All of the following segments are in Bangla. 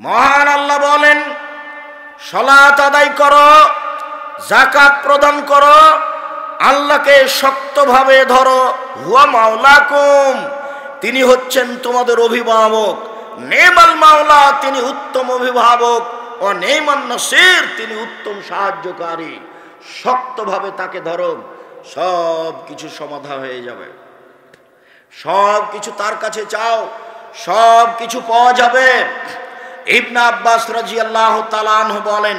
মহান আল্লাহ বলেন, সালাত আদায় করো, যাকাত প্রদান করো, আল্লাহকে শক্তভাবে ধরো। হুয়া মাওলাকুম, তিনি হচ্ছেন তোমাদের অভিভাবক। নেমাল মাওলা, তিনি উত্তম অভিভাবক। ও নেমান নাসির, তিনি উত্তম সাহায্যকারী। শক্তভাবে তাকে ধরো, সব কিছু সমাধান হয়ে যাবে। সব কিছু তার কাছে চাও, সব কিছু পাওয়া যাবে। ইবনে আব্বাস রাদিয়াল্লাহু তাআলা আনহু বলেন,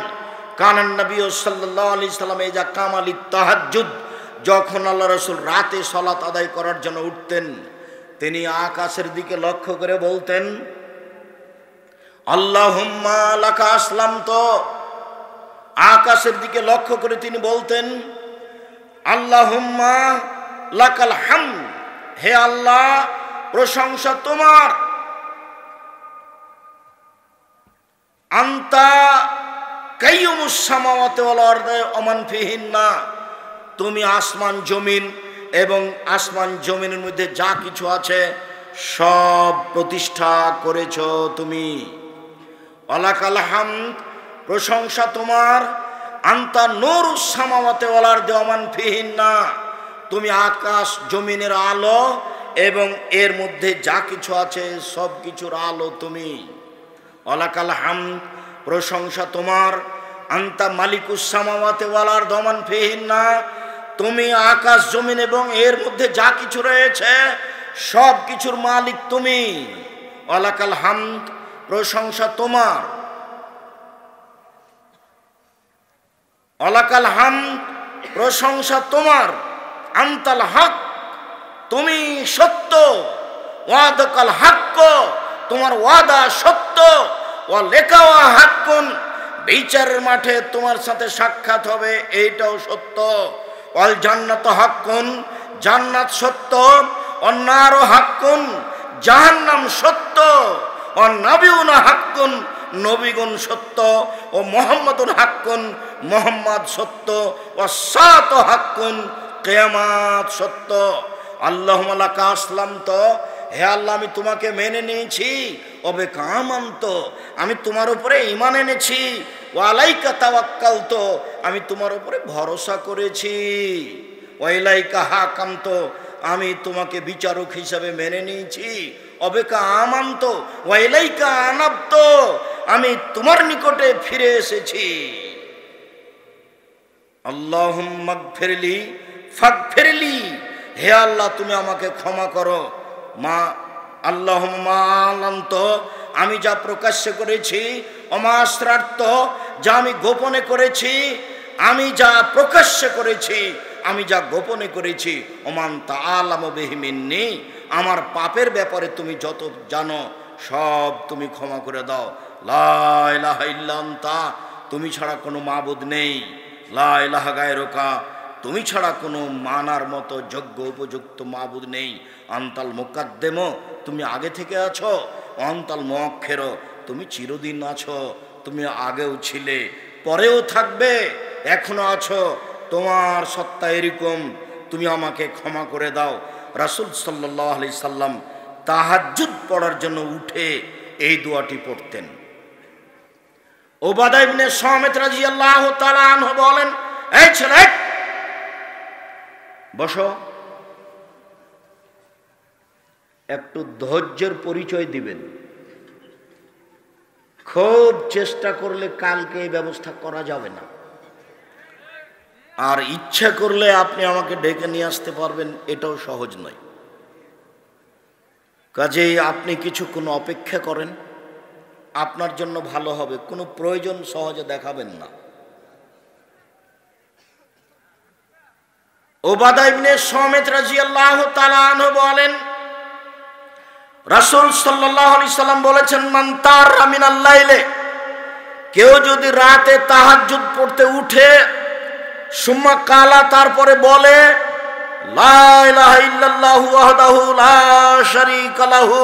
কানান নবী সাল্লাল্লাহু আলাইহি সাল্লাম ইজা কামালিত তাহাজ্জুদ, যখন আল্লাহ রাসূল রাতে সালাত আদায় করার জন্য উঠতেন, তিনি আকাশের দিকে লক্ষ্য করে বলতেন, আল্লাহুম্মা লাকা আসলামতু। আকাশের দিকে লক্ষ্য করে তিনি বলতেন, আল্লাহুম্মা লাকাল হামদ, হে আল্লাহ প্রশংসা তোমার। আনতা কাইয়ুমুস সামাওয়াতি ওয়াল আরদি ওয়া মান ফিহিন্না, তুমি আসমান জমিন এবং আসমান জমিনের মধ্যে যা কিছু আছে সব প্রতিষ্ঠা করেছো তুমি। ওয়ালাকাল হামদ, প্রশংসা তোমার। আনতা নূরুস সামাওয়াতি ওয়াল আরদি ওয়া মান ফিহিন্না, তুমি আকাশ জমিনের আলো এবং এর মধ্যে যা কিছু আছে সব কিছুর আলো তুমি। ওয়ালাকাল হামদ, প্রশংসা তোমার। আনতা মালিকুস সামাওয়াতি ওয়াল আরদি ওয়া মান ফিহিন্না, তুমি আকাশ জমিন এবং এর মধ্যে যা কিছু রয়েছে সব কিছুর মালিক তুমি। ওয়ালাকাল হামদ, প্রশংসা তোমার। ওয়ালাকাল হামদ, প্রশংসা তোমার। আনতাল হক, তুমি সত্য। ওয়াদাকাল হক, তোমার ওয়াদা সত্য। ওয়া লিকাওয়া হাক্কুন, বিচারের মাঠে তোমার সাথে সাক্ষাৎ হবে, এইটাও সত্য। ওয়াল জান্নাতু হাক্কুন, জান্নাত সত্য। ওয়ান নারু হাক্কুন, জাহান্নাম সত্য। ওয়ান নাবিয়ুনা হাক্কুন, নবীগণ সত্য। ও মুহাম্মাদুন হাক্কুন, মুহাম্মদ সত্য। ওয়াস সাআতু হাক্কুন, কিয়ামত সত্য। আল্লাহুম্মা লাকা আসলামতু, হে আল্লাহ আমি তোমাকে মেনে নিয়েছি। ওবে কামান্ত, আমি তোমার উপরে ঈমান এনেছি। ওয়া আলাইকা তাওয়াক্কালতু, আমি তোমার উপরে ভরসা করেছি। ওয়া ইলাইকা হাকামতু, আমি তোমাকে বিচারক হিসাবে মেনে নিয়েছি। ওবে কামান্ত ওয়া ইলাইকা আনাবতু, আমি তোমার নিকটে ফিরে এসেছি। আল্লাহুম্মা গফিরলি ফাগফিরলি, হে আল্লাহ তুমি আমাকে ক্ষমা করো। মা আল্লাহুম্মা আলান্ত, আমি যা প্রকাশ্য করেছি। ওমা আসরারত, যা আমি গোপনে করেছি। আমি যা প্রকাশ্য করেছি, আমি যা গোপনে করেছি। ওমান তাআলামু বিহি মিন্নি, আমার পাপের ব্যাপারে তুমি যত জানো সব তুমি ক্ষমা করে দাও। লা ইলাহা ইল্লা আনতা, তুমি ছাড়া কোনো মাবুদ নেই। লা ইলাহা গায়রুকা, তুমি ছাড়া কোনো মানার মতো যোগ্য উপযুক্ত মাবুদ নেই। আনতাল মুকাদ্দেম, তুমি আগে থেকে আছো। অন্তাল মুআক্ষির, তুমি চিরদিন আছো। তুমি আগেও ছিলে, পরেও থাকবে, এখনো আছো। তোমার সত্তা এরকম, তুমি আমাকে ক্ষমা করে দাও। রাসূল সাল্লাল্লাহু আলাইহি সাল্লাম তাহাজ্জুদ পড়ার জন্য উঠে এই দোয়াটি পড়তেন। উবাদা ইবনে সামিত রাদিয়াল্লাহু তাআলা আনহু বলেন, এই ছেলে বসো, একটু ধৈর্যের পরিচয় দিবেন। খুব চেষ্টা করলে কালকে এই ব্যবস্থা করা যাবে না, আর ইচ্ছা করলে আপনি আমাকে ডেকে নিয়ে আসতে পারবেন, এটাও সহজ নয়। কাজেই আপনি কিছুক্ষণ অপেক্ষা করেন, আপনার জন্য ভালো হবে। কোনো প্রয়োজন সহজে দেখাবেন না। উবাদা ইবনে সামিত রাদিয়াল্লাহু তাআলা আনহু বলেন, রাসূল সাল্লাল্লাহু আলাইহি সাল্লাম বলেছেন, মান তারা মিনাল লাইলে, কেউ যদি রাতে তাহাজ্জুদ পড়তে উঠে, সুম্মা কালা, তারপরে বলে, লা ইলাহা ইল্লাল্লাহু ওয়াহদাহু লা শারীকা লাহু,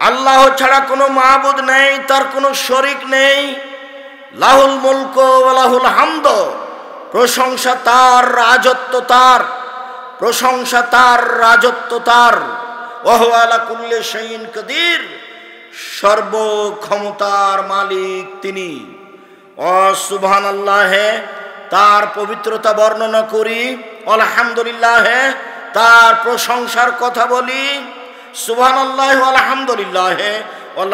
আল্লাহ ছাড়া কোনো মাবুদ নেই, তার কোনো শরীক নেই। লাহুল মুলকু ওয়া লাহুল হামদ, প্রশংসা তার, রাজত্ব তার, প্রশংসা তার, রাজত্ব তার। ওয়া হুয়া আলা কুল্লি শাইইন কাদির, সর্বক্ষমতার মালিক তিনি। সুবহানাল্লাহ, তার পবিত্রতা বর্ণনা করি, আলহামদুলিল্লাহ তার প্রশংসার কথা বলি, সুবহানাল্লাহ আলহামদুলিল্লাহ ওয়া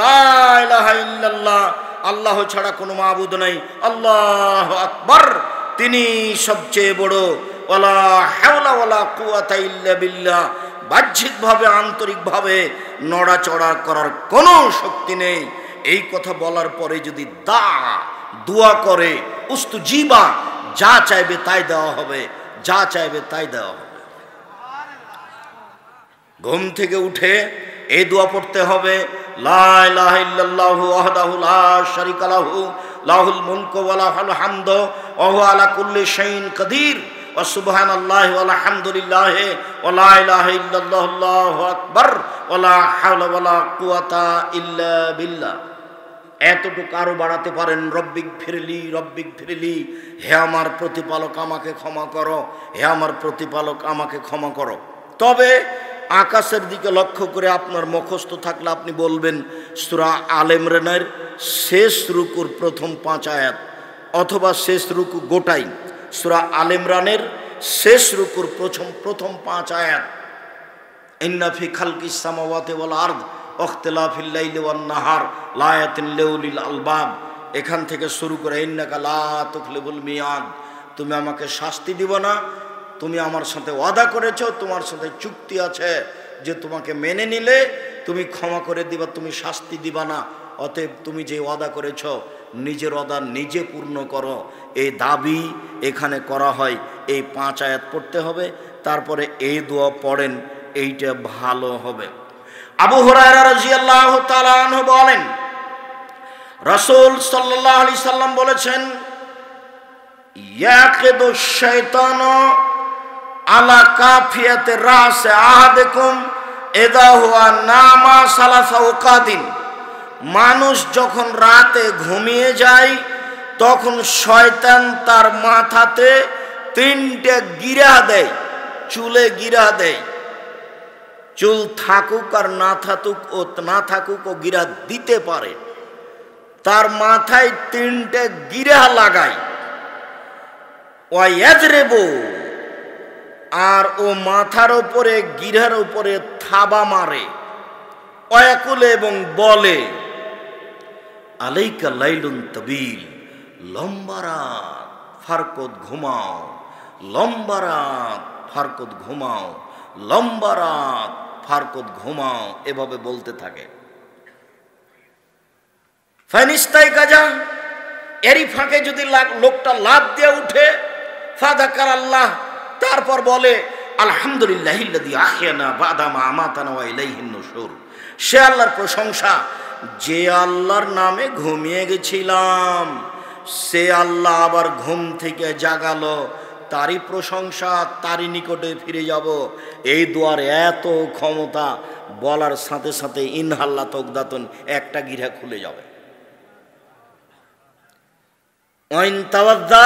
ইলাহা ইল্লাল্লাহ, আল্লাহ ছাড়া কোনো মাবুদ নাই, আল্লাহু আকবার, তিনি সবচেয়ে বড়, ওয়ালা হাওলা ওয়ালা কুওয়াতা ইল্লা বিল্লাহ, বাহ্যিকভাবে আন্তরিকভাবে নড়াচড়া করার কোনো শক্তি নেই। এই কথা বলার পরে যদি দোয়া করে উস্তুজিবা, যা চাইবে তাই দেওয়া হবে, যা চাইবে তাই দেওয়া হবে। ঘুম থেকে উঠে এই দোয়া পড়তে হবে, লা ইলাহা ইল্লাল্লাহু ওয়াহদাহু লা শারীকা লাহু লাহুল মুলকু ওয়া লাহুল হামদু ওয়া হুয়া আলা কুল্লি শাইইন কাদির ওয়া সুবহানাল্লাহি ওয়া আলহামদুলিল্লাহি ওয়া লা ইলাহা ইল্লাল্লাহু আল্লাহু আকবার ওয়া লা হাওলা ওয়া লা কুওয়াতা ইল্লা বিল্লাহ। এতটুকু আরো বাড়াতে পারেন, রব্বিক ফিরলি, হে আমার প্রতিপালক আমাকে ক্ষমা করো, হে আমার প্রতিপালক আমাকে ক্ষমা করো। তবে আকাশের দিকে লক্ষ্য করে আপনার মুখস্থ থাকলে আপনি বলবেন সূরা আলে ইমরানের শেষ রুকুর প্রথম 5 আয়াত, অথবা শেষ রুকু গোটাই, সূরা আলে ইমরানের শেষ রুকুর প্রথম 5 আয়াত, ইন্না ফি খালকিস সামাওয়াতি ওয়াল আরদ ওয়াখতিলাফিল লাইলি ওয়ান নাহার লায়াতিন লিউলিল আলবাব, এখান থেকে শুরু করে ইন্নাকা লা তুখলিফুল মিয়াদ, তুমি আমাকে শাস্তি দিব না, তুমি আমার সাথে ওয়াদা করেছো, তোমার সাথে চুক্তি আছে যে তোমাকে মেনে নিলে তুমি ক্ষমা করে দিবা, তুমি শাস্তি দিবা না, অতএব তুমি যে ওয়াদা করেছো নিজের ওয়াদা নিজে পূর্ণ করো, এই দাবি এখানে করা হয়। এই 5 আয়াত পড়তে হবে, তারপরে এই দোয়া পড়েন, এইটা ভালো হবে। আবু হুরায়রা রাদিয়াল্লাহু তাআলা আনহু বলেন, রাসূল সাল্লাল্লাহু আলাইহি সাল্লাম বলেছেন, ইয়াকিদু শাইতানু আলা কাফিয়াতে রাসে আহাদিকুম ইযা হুয়া নামা সালাসা ওয়াকাদিন, মানুষ যখন রাতে ঘুমিয়ে যায় তখন শয়তান তার মাথাতে 3টে গিরা দেয়, চুলে গিরা দেয়, চুল থাকুক আর না থাকুক ও গিরা দিতে পারে, তার মাথায় 3টে গিরা লাগায়, ওয়া ইয়াজরিবু, আর ও মাথার উপরে গিরার উপরে থাবা মারে, ওয়াকুল, এবং বলে আলাইকা লাইলুন তাবিল, লম্বা রাত ফারকত ঘুমাও, লম্বা রাত ফারকত ঘুমাও, লম্বা রাত ফারকত ঘুমাও, এভাবে বলতে থাকে। ফাইনিস্তাই কাজা, এরই ফাঁকে যদি লোকটা লাফ দিয়ে উঠে, ফাযাকার আল্লাহ, তারপর বলে আলহামদুলিল্লাহিল্লাযী আহইয়ানা বা'দা মা আমাতানা ওয়া ইলাইহিন নুশুর, সে আল্লাহর প্রশংসা যে আল্লাহর নামে ঘুমিয়ে গেছিলাম, সে আল্লাহ আবার ঘুম থেকে জাগালো, তারই প্রশংসা, তারই নিকটে ফিরে যাব। এই দোয়ার এত ক্ষমতা, বলার সাথে সাথে ইনহাল্লা তকদাতুন, একটা গিরা খুলে যাবে। ওয়াইন তাওয়াজ্জা,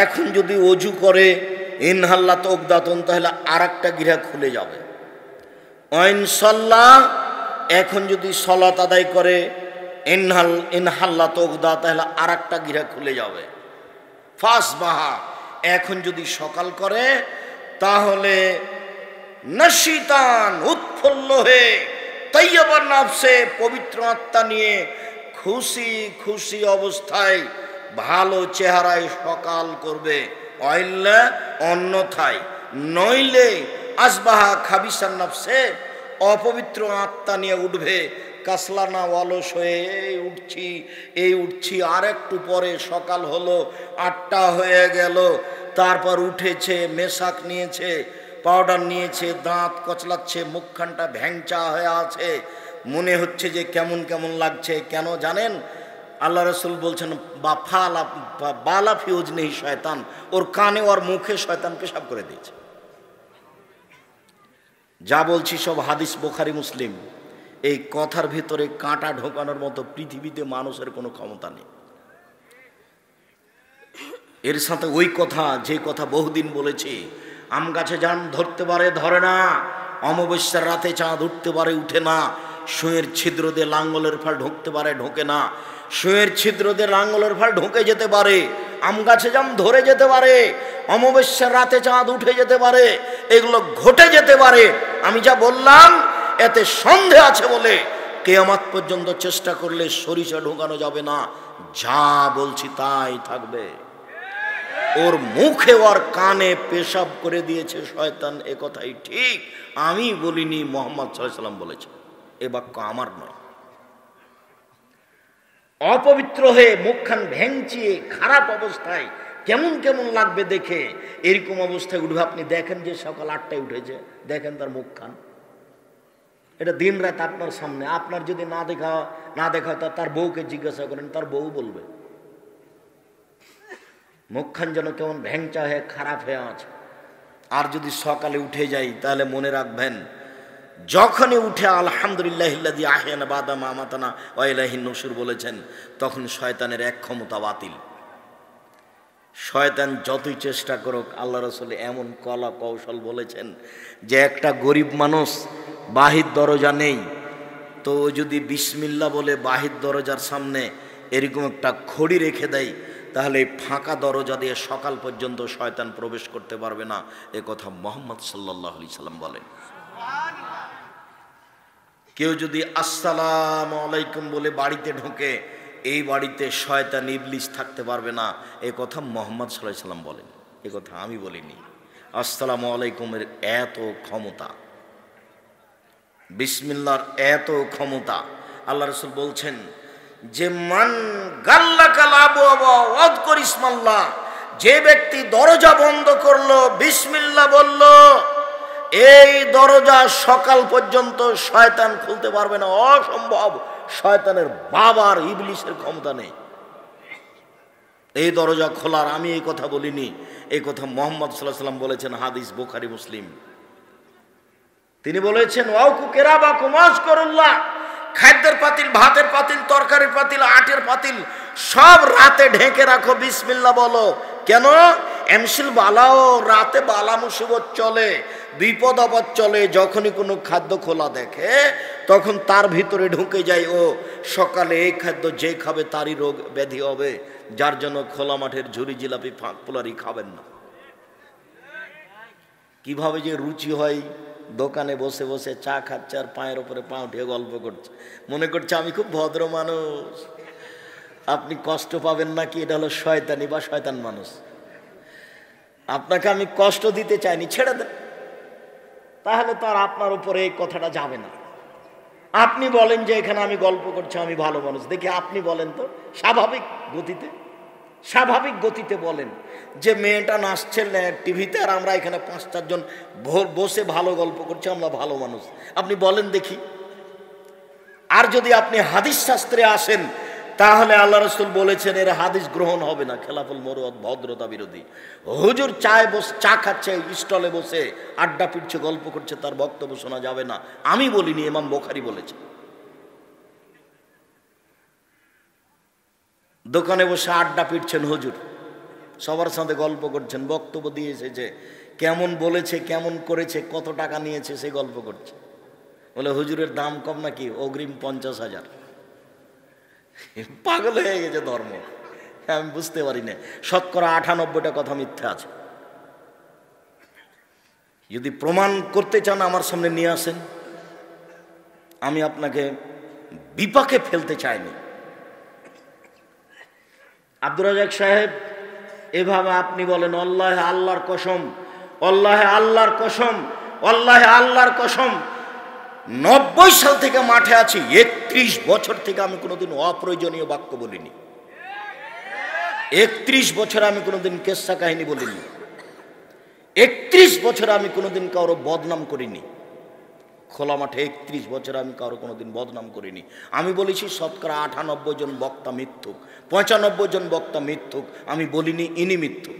এখন যদি ওযু করে ইনহাল্লা তকদাতুন, তাহলে আরেকটা গিরা খুলে যাবে। ওয়াইন সাল্লা, এখন যদি সালাত আদায় করে ইনহাল্লা তকদা, তাহলে আরেকটা গিরা খুলে যাবে। ফাসবাহা, এখন যদি সকাল করে তাহলে নশিতান, উৎফুল্ল হয়ে, তাইয়্যিবান নাফসে, পবিত্র আত্মা নিয়ে খুশি খুশি অবস্থায় ভালো চেহারায় সকাল করবে, অইল্লা অন্যথায়, নইলে আসবাহা খাবিসান নাফসে, অপবিত্র আত্মা নিয়ে উঠবে, কাসলানা, অলস হয়ে এই উঠছি, আর একটু পরে সকাল হলো, 8টা হয়ে গেল, তারপর উঠেছে, মেশাক নিয়েছে, পাউডার নিয়েছে, দাঁত কচলাচ্ছে, মুখখানটা ভ্যাংচা হয়ে আছে, মনে হচ্ছে যে কেমন কেমন লাগছে। কেন জানেন? আল্লাহ রাসূল বলছেন, বালা ফিউজ নেই শয়তান, ওর কানে ওর মুখে শয়তান পেশাব করে দিয়েছে। যা বলছি সব হাদিস, বুখারী মুসলিম। এই কথার ভিতরে কাঁটা ঢোকানোর মতো পৃথিবীতে মানুষের কোনো ক্ষমতা নেই। এর সাথে ওই কথা, যে কথা বহুদিন বলেছি, আম গাছে যান ধরতে পারে ধরে না, অমাবস্যার রাতে চাঁদ উঠতে পারে উঠে না, সুঁয়ের ছিদ্র দিয়ে লাঙ্গলের ফাল ঢুকতে পারে, ঢোকে না। সুঁয়ের ছিদ্র দিয়ে লাঙ্গলের ফাল ঢুকে যেতে পারে, আম গাছে জাম ধরে যেতে পারে, অমাবস্যার রাতে চাঁদ উঠে যেতে পারে, এগুলো ঘটে যেতে পারে। আমি যা বললাম এতে সন্দেহ আছে বলে কিয়ামত পর্যন্ত চেষ্টা করলে সরিষা ঢোকানো যাবে না। যা বলছি তাই থাকবে। ওর মুখে ওর কানে পেশাব করে দিয়েছে শয়তান, এ কথাই ঠিক, আমি বলিনি, মুহাম্মদ সাল্লাল্লাহু আলাইহি ওয়াসাল্লাম বলেছে। এ বাক্য আমার নয়। অপবিত্র হয়ে মুখখান ভেঙচিয়ে খারাপ অবস্থায় কেমন কেমন লাগবে দেখে, এরকম অবস্থায় উঠবে। আপনি দেখেন যে সকাল 8টায় উঠেছে, দেখেন তার মুখখান, এটা দিন রাত আপনার সামনে। আপনার যদি না দেখা হয় তার বউকে জিজ্ঞাসা করেন, তার বউ বলবে মুখখান যেন কেমন ভ্যাংচা হয়ে খারাপ হয়ে আছে। আর যদি সকালে উঠে যাই তাহলে মনে রাখবেন, যখনই উঠে আলহামদুলিল্লাহিল্লাযী আহয়ানা বাদা মা আমাতানা ওয়া ইলাইহিন নুশুর বলেছেন, তখন শয়তানের এক ক্ষমতা বাতিল। শয়তান যতই চেষ্টা করুক, আল্লাহ রাসূল এমন কলা কৌশল বলেছেন যে একটা গরিব মানুষ বাহির দরজা নেই, তো যদি বিসমিল্লাহ বলে বাহির দরজার সামনে এরকম একটা খড়ি রেখে দেয়, তাহলে ফাঁকা দরজা দিয়ে সকাল পর্যন্ত শয়তান প্রবেশ করতে পারবে না। এ কথা মুহাম্মদ সাল্লাল্লাহু আলাইহি সাল্লাম বলেন। কেউ যদি আসসালামু আলাইকুম বলে বাড়িতে ঢোকে, এই বাড়িতে শয়তান ইবলিস থাকতে পারবে না। এ কথা মুহাম্মদ সাল্লাল্লাহু আলাইহি সাল্লাম বলেন, এ কথা আমি বলিনি। আসসালামু আলাইকুমের এত ক্ষমতা, বিসমিল্লাহর এত ক্ষমতা। আল্লাহ রাসূল বলছেন যে মান গাল্লাকাল আবওয়াবা ওয়াযকুর ইসমাল্লাহ, যে ব্যক্তি দরজা বন্ধ করলো, বিসমিল্লাহ বলল, এই দরজা সকাল পর্যন্ত শয়তান খুলতে পারবে না, অসম্ভব। শয়তানের বাবার ইবলিসের ক্ষমতা নেই এই দরজা খোলার। আমি এই কথা বলিনি, এই কথা মুহাম্মদ সাল্লাল্লাহু আলাইহি সাল্লাম বলেছেন, হাদিস বুখারী মুসলিম। তিনি বলেছেন ওয়াকু কিরাবাকুম আযকুরুল্লাহ, খাদ্যের পাতিল, ভাতের পাতিল, তরকারির পাতিল, আটের পাতিল সব রাতে ঢেকে রাখো, বিসমিল্লাহ বলো। কেন? এমসিল বালাও, রাতে বালা মুসিবত চলে, বিপদ আপদ চলে। যখনই কোনো খাদ্য খোলা দেখে তখন তার ভিতরে ঢুকে যায়, ও সকালে এই খাদ্য যে খাবে তারই রোগ ব্যাধি হবে, যার জন্য খোলা মাঠের ঝুরি জিলাপি ফাঁক পোলারি খাবেন না। কিভাবে যে রুচি হয়, দোকানে বসে বসে চা খাচ্ছে আর পায়ের ওপরে পা উঠিয়ে গল্প করছে, মনে করছে আমি খুব ভদ্র মানুষ। আপনি কষ্ট পাবেন না কি? এটা হলো শয়তানি বা শয়তান মানুষ। আপনাকে আমি কষ্ট দিতে চাইনি, ছেড়ে দেন, তাহলে তো আর আপনার উপরে এই কথাটা যাবে না। আপনি বলেন যে এখানে আমি গল্প করছি, আমি ভালো মানুষ, দেখি আপনি বলেন তো স্বাভাবিক গতিতে বলেন যে মেয়েটা নাচছে টিভিতে আর আমরা এখানে 5-4 জন বসে ভালো গল্প করছি, আমরা ভালো মানুষ। আপনি বলেন দেখি। আর যদি আপনি হাদিস শাস্ত্রে আসেন, তাহলে আল্লাহ রাসূল বলেছেন এর হাদিস গ্রহণ হবে না, খেলাফুল মুরুয়াত, ভদ্রতা বিরোধী। হুজুর চা খাচ্ছে, স্টলে বসে আড্ডা পিটছে, গল্প করছে, তার বক্তব্য শোনা যাবে না। আমি বলিনি, ইমাম বুখারী বলেছে। দোকানে বসে আড্ডা পিটছেন হুজুর, সবার সাথে গল্প করছেন, বক্তব্য দিয়ে এসেছে, কেমন বলেছে, কেমন করেছে, কত টাকা নিয়েছে, সে গল্প করছে। বলে হুজুরের দাম কম নাকি, অগ্রিম 50,000। পাগল হয়ে গেছে ধর্ম। আমি বুঝতে পারি না, শতকরা 98টা কথা মিথ্যা আছে। যদি প্রমাণ করতে চান আমার সামনে নিয়ে আসেন, আমি আপনাকে বিপাকে ফেলতে চাইনি। আব্দুর রাজ্জাক সাহেব, এভাবে আপনি বলেন আল্লাহে আল্লাহর কসম, আল্লাহে আল্লাহর কসম, আল্লাহে আল্লাহর কসম, 90 সাল থেকে মাঠে আছি, 31 বছর থেকে আমি কোনোদিন অপ্রয়োজনীয় বাক্য বলিনি। 31 বছর আমি কোনোদিন কেসা কাহিনী বলিনি। 31 বছর আমি কোনোদিন কারো বদনাম করিনি। খোলা মাঠে 31 বছর আমি কারো কোনোদিন বদনাম করিনি। আমি বলেছি শতকরা 98 জন বক্তা মিথ্যুক, 95 জন বক্তা মিথ্যুক। আমি বলিনি ইনি মিথ্যুক।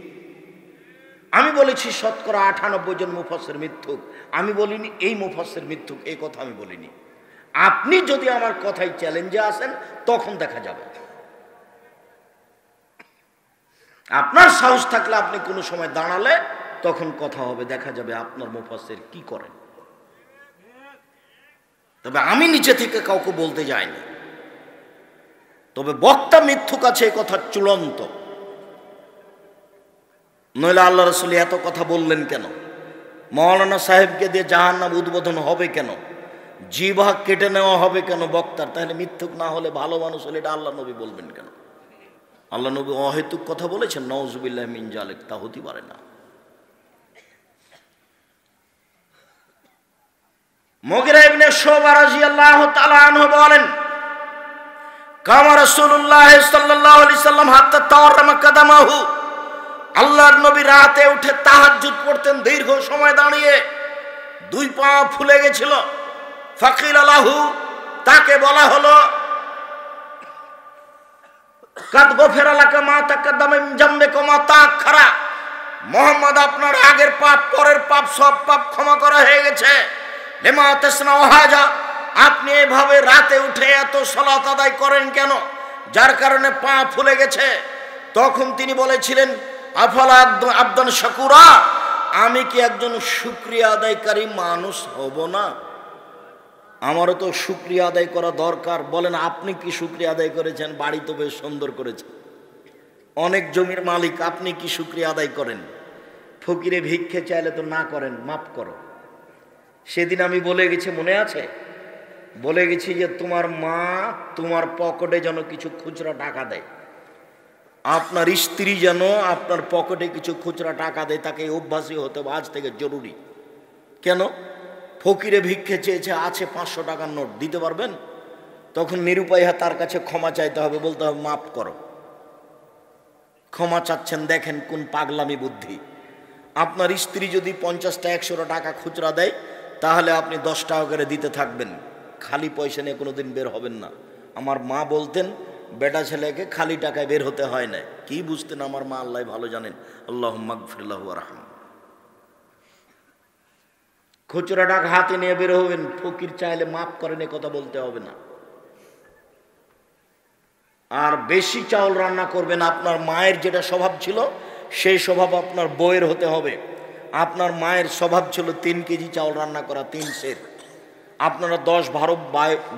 আমি বলেছি শতকরা 98 জন মুফাসসির মিথ্যুক। আমি বলিনি এই মুফাসসির মিথ্যুক, এই কথা আমি বলিনি। আপনি যদি আমার কথায় চ্যালেঞ্জে আসেন তখন দেখা যাবে। আপনার সাহস থাকলে আপনি কোনো সময় দাঁড়ালে তখন কথা হবে, দেখা যাবে আপনার মুফাসসির কি করেন। তবে আমি নিচে থেকে কাউকে বলতে যাইনি। তবে বক্তা মিথ্যুক আছে এ কথা চূড়ান্ত। নইলে আল্লাহ রাসূল এত কথা বললেন কেন? মাওলানা সাহেবকে দিয়ে জাহান্নাম উদ্বোধন হবে কেন? জিহ্বা কেটে নেওয়া হবে কেন বক্তার? তাহলে মিথ্যুক না হলে ভালো মানুষ হলে এটা আল্লাহ নবী বলবেন কেন? আল্লাহ নবী অহেতুক কথা বলেছেন? নাউযুবিল্লাহ মিন যালিক, তা হতে পারে না। মুগিরা ইবনে শুবা রাদিয়াল্লাহু তাআলা আনহু বলেন, কামা রাসূলুল্লাহ সাল্লাল্লাহু আলাইহি সাল্লাম হাত্তা তাওয়াররামা কাদামাহু, আল্লাহর নবী রাতে উঠে তাহাজ্জুদ পড়তেন দীর্ঘ সময় দাঁড়িয়ে, দুই পা ফুলে গেছিল। ফাকিলা লাহু, তাকে বলা হলো, কাদ গফিরা লাকা মা তাকাদ্দামা মিন জামবিকা মা তাআখারা, মুহাম্মদ আপনার আগের পাপ পরের পাপ সব পাপ ক্ষমা করা হয়ে গেছে। লিমা তাসনাউ হাজা, আপনি এভাবে রাতে উঠে এত সালাত আদায় করেন কেন? যার কারণে পা ফুলে গেছে। তখন তিনি বলেছিলেন, আফালা আবদান শাকুরা, আমি কি একজন শুকরিয়া আদায়কারী মানুষ হব না? আমারও তো শুকরিয়া আদায় করা দরকার। বলেন, আপনি কি শুকরিয়া আদায় করেছেন? বাড়ি তো বেশ সুন্দর করেছেন, অনেক জমির মালিক, আপনি কি শুকরিয়া আদায় করেন? ফকিরে ভিক্ষে চাইলে তো না করেন, মাফ করো। সেদিন আমি বলে গেছি, মনে আছে? বলে গেছি যে তোমার মা তোমার পকেটে যেন কিছু খুচরা টাকা দেয়, আপনার স্ত্রী যেন আপনার পকেটে কিছু খুচরা টাকা দেয়। তাকে অভ্যাসী হতে হবে আজ থেকে, জরুরি। কেন? ফকিরে ভিক্ষে চেয়েছে, আছে 500 টাকার নোট, দিতে পারবেন? তখন নিরুপায় তার কাছে ক্ষমা চাইতে হবে, বলতে হবে মাফ করো। ক্ষমা চাচ্ছেন, দেখেন কোন পাগলামি বুদ্ধি। আপনার স্ত্রী যদি 50টা 100 টাকা খুচরা দেয়, তাহলে আপনি 10 টাকা করে দিতে থাকবেন, খালি পয়সা নিয়ে কোনোদিন বের হবেন না। আমার মা বলতেন, বেটা ছেলেকে খালি টাকায় বের হতে হয় না। কি বুঝতেন আমার মা, আল্লাহ ভালো জানেন। আল্লাহুম্মা গফির লাহু ওয়ারহাম। খুচরা টাকা হাতে নিয়ে বের হবেন, ফকির চাইলে মাফ করেন, এ কথা বলতে হবে না। আর বেশি চাউল রান্না করবেন। আপনার মায়ের যেটা স্বভাব ছিল, সেই স্বভাব আপনার বউয়ের হতে হবে। আপনার মায়ের স্বভাব ছিল 3 কেজি চাউল রান্না করা, 3 সের। আপনারা 10-12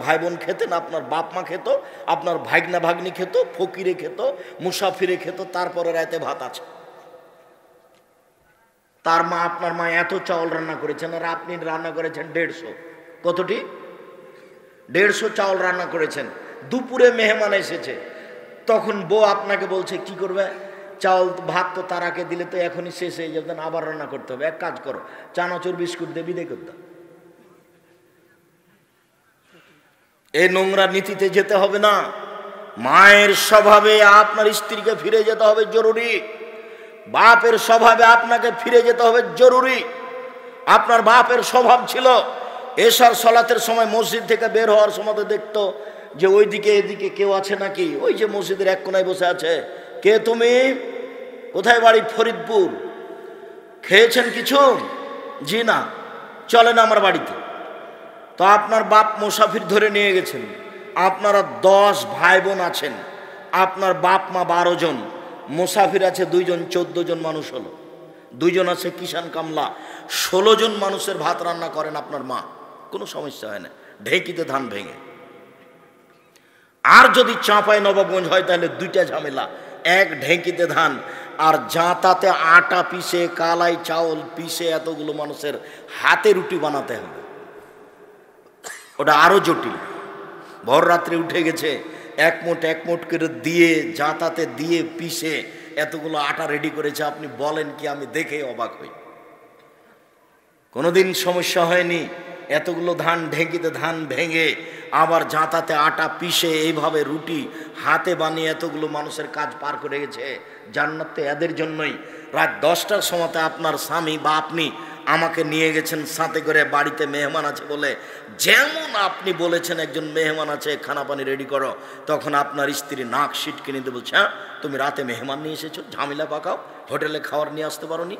ভাই বোন খেতেন, আপনার বাপ মা খেত, আপনার ভাগনা ভাগ্নি খেত, ফকিরে খেত, মুসাফিরে খেত, তারপরে রাতে ভাত আছে। তার মা, আপনার মা এত চাউল রান্না করেছেন, আর আপনি রান্না করেছেন 150। কতটি? 150 চাউল রান্না করেছেন। দুপুরে মেহমান এসেছে, তখন বউ আপনাকে বলছে কি করবে? চাউল ভাত তো তার আগে দিলে তো এখনই শেষ হয়ে যাবে, আবার রান্না করতে হবে। এক কাজ করো, চানাচুর বিস্কুট দিয়ে বিদায় করে দাও। এই নোংরা নীতিতে যেতে হবে না। মায়ের স্বভাবে আপনার স্ত্রীকে ফিরে যেতে হবে, জরুরি। বাপের স্বভাবে আপনাকে ফিরে যেতে হবে, জরুরি। আপনার বাপের স্বভাব ছিল এশার সালাতের সময় মসজিদ থেকে বের হওয়ার সময় দেখতো যে ওইদিকে এদিকে কেউ আছে নাকি। ওই যে মসজিদের এক কোনায় বসে আছে, কে তুমি? কোথায় বাড়ি? ফরিদপুর। খেয়েছেন কিছু? জি না। চলেন আমার বাড়িতে। তো আপনার বাপ মুসাফির ধরে নিয়ে গেছেন। আপনারা 10 ভাই বোন আছেন, আপনার বাপ মা 12 জন, মুসাফির আছে 2 জন, 14 জন মানুষ হলো। 2 জন আছে কিষান কামলা, 16 জন মানুষের ভাত রান্না করেন আপনার মা, কোনো সমস্যা হয় না, ঢেঁকিতে ধান ভেঙে। আর যদি চাঁপাই নবাবগঞ্জ হয় তাহলে 2টা ঝামেলা, এক ঢেঁকিতে ধান, আর জাঁতাতে আটা পিষে, কালাই চাউল পিষে এতগুলো মানুষের হাতে রুটি বানাতে হবে। ওটা আরো জটিল। ভর রাত্রে উঠে গেছে, এক মোট করে দিয়ে, জাঁতাতে দিয়ে পিষে এতগুলো আটা রেডি করেছে। আপনি বলেন কি, আমি দেখে অবাক হই। কোনোদিন সমস্যা হয়নি? এতগুলো ধান ঢেঁকিতে ধান ভেঙে, আবার জাঁতাতে আটা পিষে, এইভাবে রুটি হাতে বানিয়ে এতগুলো মানুষের কাজ পার করে গেছে। জান্নাত তো এদের জন্যই। রাত 10টার সময়তে আপনার স্বামী বা আপনি আমাকে নিয়ে গেছেন সাথে করে, বাড়িতে মেহমান আছে বলে, যেমন আপনি বলেছেন একজন মেহমান আছে, খানা পানি রেডি করো, তখন আপনার স্ত্রী নাক সিটকে নিতে বলছে, হ্যাঁ তুমি রাতে মেহমান নিয়ে এসেছো, ঝামেলা পাকাও, হোটেলে খাওয়ার নিয়ে আসতে পারো নি।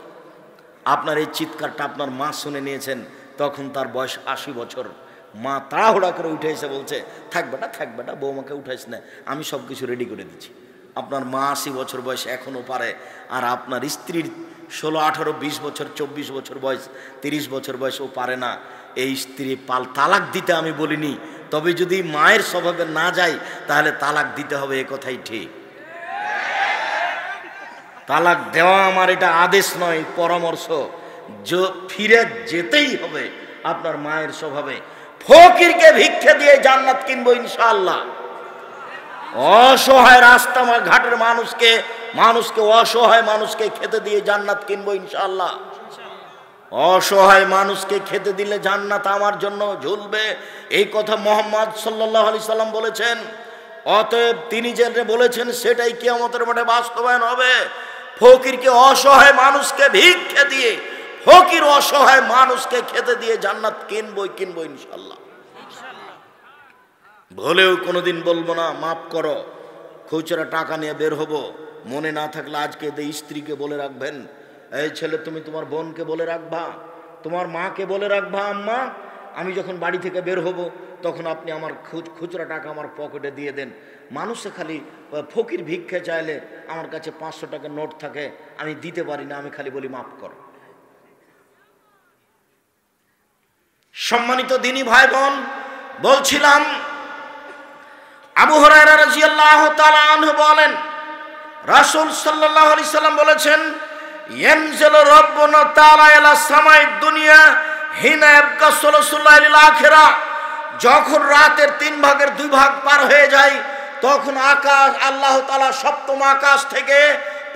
আপনার এই চিৎকারটা আপনার মা শুনে নিয়েছেন, তখন তার বয়স 80 বছর। মা তাড়াহুড়া করে উঠে এসে বলছে, থাক বেটা, বৌমাকে উঠাইস না, আমি সব কিছু রেডি করে দিচ্ছি। আপনার মা 80 বছর বয়স, এখনও পারে। আর আপনার স্ত্রীর 16, 18, 20 বছর, 24 বছর বয়স, 30 বছর বয়স, ও পারে না। এই স্ত্রী তালাক দিতে আমি বলিনি, তবে যদি মায়ের স্বভাবে না যায় তাহলে তালাক দিতে হবে, এ কথাই ঠিক। তালাক দেওয়া আমার এটা আদেশ নয়, পরামর্শ। ফিরে যেতেই হবে আপনার মায়ের স্বভাবে। ফকিরকে ভিক্ষা দিয়ে জান্নাত কিনবো ইনশাআল্লাহ। অসহায় রাস্তা ঘাটের মানুষকে অসহায় মানুষকে খেতে দিয়ে জান্নাত কিনবো ইনশাআল্লাহ। অসহায় মানুষকে খেতে দিলে জান্নাত আমার জন্য ঝুলবে, এই কথা মুহাম্মদ সাল্লাল্লাহু আলাইহি সাল্লাম বলেছেন। অতএব তিনি যেটা বলেছেন সেটাই কিয়ামতের মাঠে বাস্তবায়ন হবে। ফকিরকে অসহায় মানুষকে ভিক্ষা দিয়ে, ফকির অসহায় মানুষকে খেতে দিয়ে জান্নাত কিনবো ইনশাআল্লাহ। বলেও কোনোদিন বলবো না মাফ করো, খুচরা টাকা নিয়ে বের হবো। মনে না থাকলে আজকে স্ত্রীকে বলে রাখবেন, এই ছেলে তুমি তোমার বোনকে বলে রাখবা, তোমার মাকে বলে রাখবা, আম্মা আমি যখন বাড়ি থেকে বের হব তখন আপনি আমার খুচরা টাকা আমার পকেটে দিয়ে দেন। মানুষে খালি ফকির ভিক্ষা চাইলে আমার কাছে 500 টাকার নোট থাকে, আমি দিতে পারি না, আমি খালি বলি মাফ করো। সম্মানিত দিনী ভাই বোন, বলছিলাম আবু হুরায়রা রাদিয়াল্লাহু তাআলা আনহু বলেন, রাসূল সাল্লাল্লাহু আলাইহি সাল্লাম বলেছেন, ইয়ানজিলু রাব্বুনা তাআলা ইলা সামাইদ দুনিয়া হিনা ইয়াবকা সুলুসুল লাইলিল আখিরা। যখন রাতের 3 ভাগের 2 ভাগ পার হয়ে যায় তখন আকাশ, আল্লাহ তাআলা সপ্তম আকাশ থেকে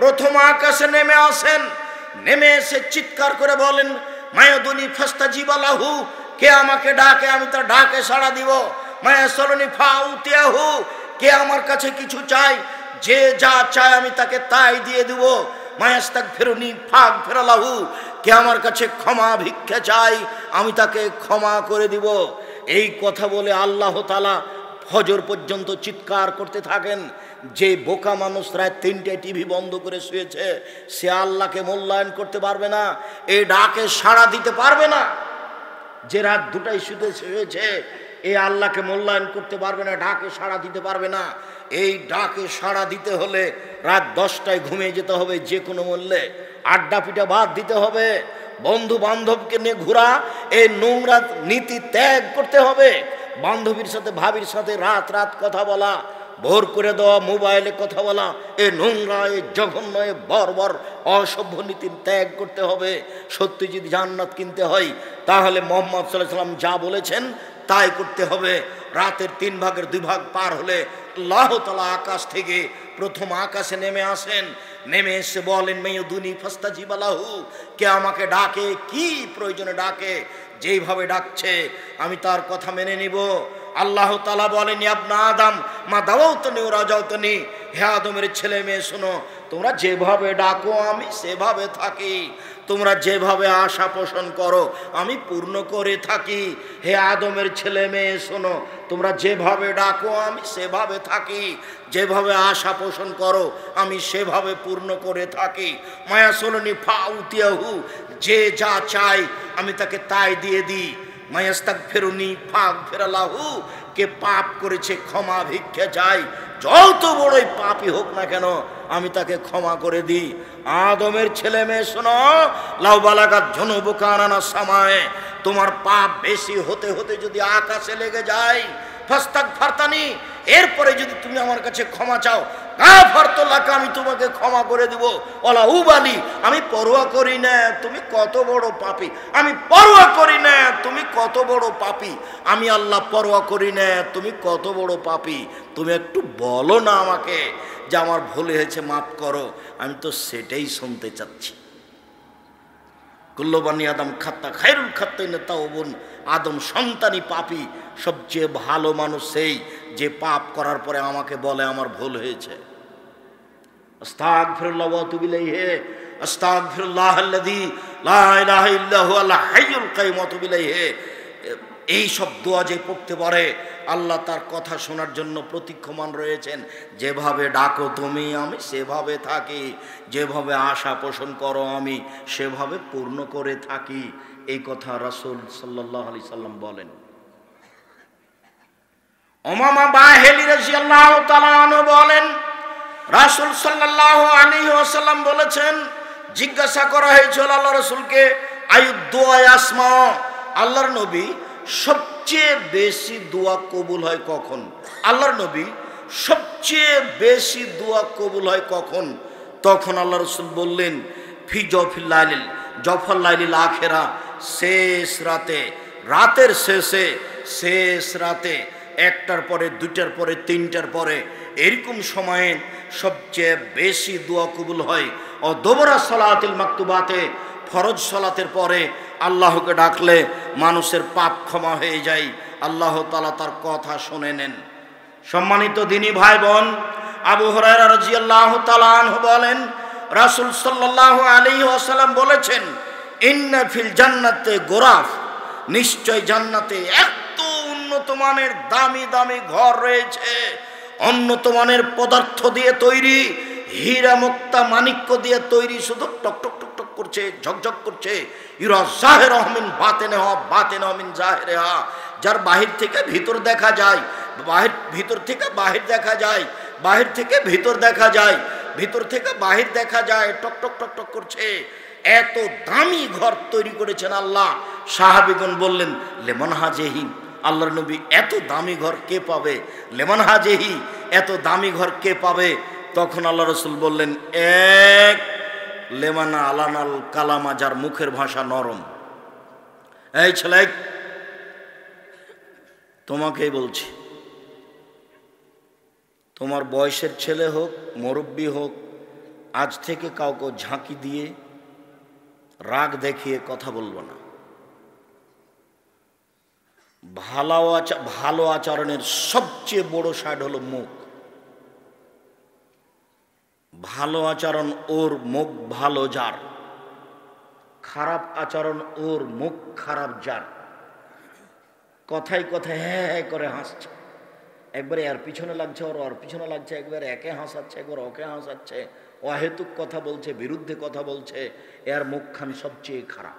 প্রথম আকাশে নেমে আসেন। নেমে এসে চিৎকার করে বলেন, মায়াদুনি ফাস্তাজিবা লাহু, কে আমাকে ডাকে আমি তার ডাকে সাড়া দিব। মায়াসলুনি ফাউতিয়াহু, কে আমার কাছে কিছু চাই, যে যা চায় আমি তাকে তাই দিয়ে দেব। মায়াস্তাগফিরুনি ফাগফির লাহু, কে আমার কাছে ক্ষমা ভিক্ষা চাই আমি তাকে ক্ষমা করে দিব। এই কথা বলে আল্লাহ তাআলা ফজর পর্যন্ত চিৎকার করতে থাকেন। যে বোকা মানুষ রাত 3টায় টিভি বন্ধ করে শুয়েছে সে আল্লাহকে মূল্যায়ন করতে পারবে না, এই ডাকে সাড়া দিতে পারবে না। যে রাত 2টায় শুয়েছে এই আল্লাহকে মূল্যায়ন করতে পারবে না, ডাকে সাড়া দিতে পারবে না। এই ডাকে সাড়া দিতে হলে রাত 10টায় ঘুমিয়ে যেতে হবে যে কোনো মূল্যে, আড্ডা পিটা বাদ দিতে হবে, বন্ধু বান্ধবকে নিয়ে ঘোরা এই নোংরা নীতি ত্যাগ করতে হবে। বান্ধবীর সাথে ভাবির সাথে রাত কথা বলা, ভোর করে দেওয়া মোবাইলে কথা বলা, এ নোংরা, এ জঘন্য, এ বর্বর অসভ্য নীতি ত্যাগ করতে হবে। সত্যি যদি জান্নাত কিনতে হয় তাহলে মুহাম্মদ সাল্লাল্লাহু আলাইহি ওয়াসাল্লাম যা বলেছেন তাই করতে হবে। রাতের 3 ভাগের 2 ভাগ পার হলে আল্লাহ তাআলা আকাশ থেকে প্রথম আকাশে নেমে আসেন। নেমে এসে বলেন, মায়াদুনি ফাস্তাজিবা লাহু, কে আমাকে ডাকে, কি প্রয়োজনে ডাকে, যেইভাবে ডাকছে আমি তার কথা মেনে নিব। আল্লাহ তাআলা বলেন, ইবনা আদম মা দাওয়াতনি ওয়া রাজাউতনি, হে আদমের ছেলে মেয়ে শোনো, তোমরা যেভাবে ডাকো আমি সেভাবে থাকি, তোমরা যেভাবে আশা পোষণ করো আমি পূর্ণ করে থাকি। হে আদমের ছেলে মেয়ে শোনো, তোমরা যেভাবে ডাকো আমি সেভাবে থাকি, যেভাবে আশা পোষণ করো আমি সেভাবে পূর্ণ করে থাকি। মায়াসলুনি ফাউতিয়াহু, যে যা চাই আমি তাকে তাই দিয়ে দিই। মায়াস্তাগফিরুনি ফাগফির লাহু, কে পাপ করেছে ক্ষমা ভিক্ষা চাই, যত বড়ই পাপী হোক না কেন আমি তাকে ক্ষমা করে দিই। আদমের ছেলে মেয়ে শোনো, লাউ বালাগাত যুনুবুকা আনানা সামায়ে, তোমার পাপ বেশি হতে হতে যদি আকাশে লেগে যায়, ফাস্তাগফারতানি, এরপরে যদি তুমি আমার কাছে ক্ষমা চাও, গাফারতু লাকা, আমি তোমাকে ক্ষমা করে দেব। ওয়ালা উবালি, আমি পরোয়া করি না তুমি কত বড় পাপী, আমি পরোয়া করি না তুমি কত বড় পাপী, আমি আল্লাহ পরোয়া করি না তুমি কত বড় পাপী। তুমি একটু বলো না আমাকে যে আমার ভুল হয়েছে মাফ করো, আমি তো সেটাই শুনতে চাচ্ছি। কুল্লু বানি আদম খাত্তা খায়রুল খাত্তাইন তাওবুন, আদম সন্তানই পাপী, সবচেয়ে ভালো মানুষ সেই যে পাপ করার পরে আমাকে বলে আমার ভুল হয়েছে। আস্তাগফিরুল্লাহ ওয়া আতুবু ইলাইহি, আস্তাগফিরুল্লাহাল্লাযী লা ইলাহা ইল্লা হুয়াল হাইয়ুল কাইয়্যুম ওয়া আতুবু ইলাইহি। এই সব দোয়া যে পড়তে পারে আল্লাহ তার কথা শোনার জন্য প্রতীক্ষমান রয়েছেন। যেভাবে ডাকো তুমি আমি সেভাবে থাকি, যেভাবে আশা পোষণ করো আমি সেভাবে পূর্ণ করে থাকি। এই কথা রাসূল সাল্লাল্লাহু আলাইহি সাল্লাম বলেন। উমামা বাহিলি রাদিয়াল্লাহু তাআলা আনহু বলেন, রাসূল সাল্লাল্লাহু আলাইহি ওয়াসাল্লাম বলেছেন, জিজ্ঞাসা করা হয়েছিল আল্লাহ রাসূলকে, আইয়ুদ দুআ আসমা, আল্লাহর নবী সবচেয়ে বেশি দোয়া কবুল হয় কখন? আল্লাহর নবী সবচেয়ে বেশি দোয়া কবুল হয় কখন? তখন আল্লাহ রসুল বললেন, ফি জফিল লাইলিল, জফর লাইলিল আখেরা, শেষ রাতে, রাতের শেষে, শেষ রাতে, একটার পরে, দুইটার পরে, তিনটার পরে, এরকম সময়ে সবচেয়ে বেশি দোয়া কবুল হয়। ও দোবরা সলাতিল মাকতুবাতে, ফরজ সলাতের পরে আল্লাহকে ডাকলে মানুষের পাপ ক্ষমা হয়ে যায়, আল্লাহ তাআলা তার কথা শুনে নেন। সম্মানিত দিনী ভাই বোন, আবু হুরায়রা রাদিয়াল্লাহু তাআলা আনহু বলেন, রাসূল সাল্লাল্লাহু আলাইহি ওয়াসাল্লাম বলেছেন, ইন্না ফিল জান্নাতে গোরাফ, নিশ্চয় জান্নাতে এত উন্নত মানের দামি দামি ঘর রয়েছে, উন্নত মানের পদার্থ দিয়ে তৈরি, হীরা মুক্তা মাণিক্য দিয়ে তৈরি, শুধু টক টক টক টক করছে, ঝকঝক করছে। ইরা জাহিরাহু মিন বাতিনিহা, বাতিনুহু মিন জাহিরিহা, যার বাহির থেকে ভিতর দেখা যায়, ভিতর থেকে বাহির দেখা যায়, বাহির থেকে ভিতর দেখা যায়, ভিতর থেকে বাহির দেখা যায়, টক টক টক টক করছে। এত দামি ঘর তৈরি করেছেন আল্লাহ। সাহাবীগণ বললেন, লেমন হাজেহি, আল্লাহর নবী এত দামি ঘর কে পাবে? লেমন হাজেহি, এত দামি ঘর কে পাবে? তখন আল্লাহ রসুল বললেন, এক লেমানা আলানাল কালামা, যার মুখের ভাষা নরম। এই ছেলে, তোমাকেই বলছি, তোমার বয়সের ছেলে হোক, মুরব্বী হোক, আজ থেকে কাউকে ঝাঁকি দিয়ে, রাগ দেখিয়ে কথা বলবো না। ভালো আচরণের সবচেয়ে বড় সাইড হলো মুখ। ভালো আচরণ ওর, মুখ ভালো যার, খারাপ আচরণ ওর, মুখ খারাপ যার। কথায় কথায় হ্যাঁ হ্যাঁ করে হাসছে, একবারে এর পিছনে লাগছে, ওর পিছনে লাগছে, একবার একে হাসাচ্ছে, একবার ওকে হাসাচ্ছে, অহেতুক কথা বলছে, বিরুদ্ধে কথা বলছে, এর মুখখান সবচেয়ে খারাপ।